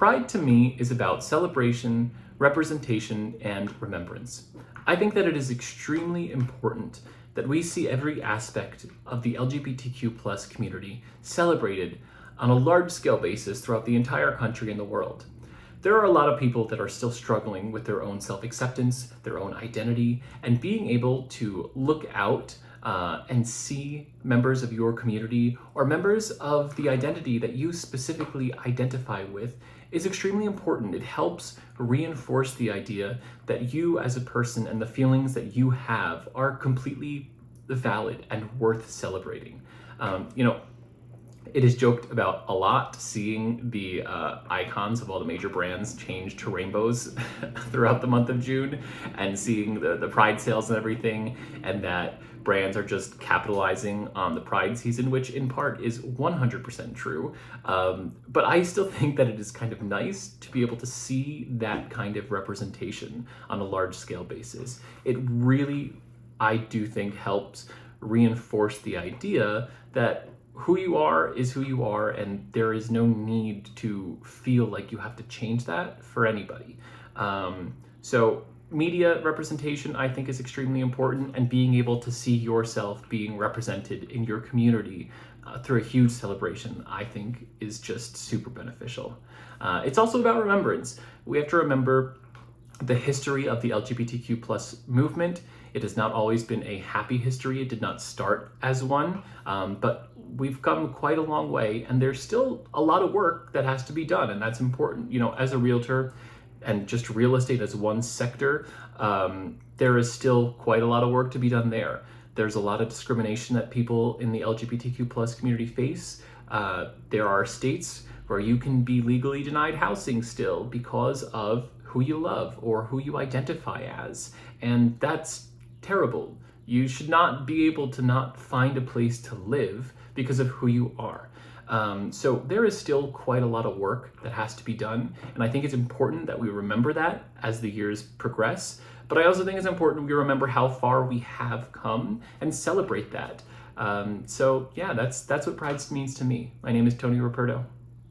Pride to me is about celebration, representation, and remembrance. I think that it is extremely important that we see every aspect of the LGBTQ plus community celebrated on a large scale basis throughout the entire country and the world. There are a lot of people that are still struggling with their own self-acceptance, their own identity, and being able to look out and see members of your community or members of the identity that you specifically identify with is extremely important. It helps reinforce the idea that you as a person and the feelings that you have are completely valid and worth celebrating. It is joked about a lot, seeing the icons of all the major brands change to rainbows throughout the month of June, and seeing the Pride sales and everything, and that brands are just capitalizing on the Pride season, which in part is 100% true. But I still think that it is kind of nice to be able to see that kind of representation on a large scale basis. It really, I do think, helps reinforce the idea that who you are is who you are, and there is no need to feel like you have to change that for anybody. So media representation, I think, is extremely important, and being able to see yourself being represented in your community through a huge celebration, I think, is just super beneficial. It's also about remembrance. We have to remember the history of the LGBTQ plus movement. It has not always been a happy history. It did not start as one, but we've come quite a long way, and there's still a lot of work that has to be done, and that's important. As a realtor and just real estate as one sector, there is still quite a lot of work to be done there. There's a lot of discrimination that people in the LGBTQ plus community face. There are states where you can be legally denied housing still because of who you love or who you identify as, and that's terrible. You should not be able to not find a place to live because of who you are. So there is still quite a lot of work that has to be done, and I think it's important that we remember that as the years progress. But I also think it's important we remember how far we have come and celebrate that. So yeah, that's what Pride means to me. My name is Tony Ruperto.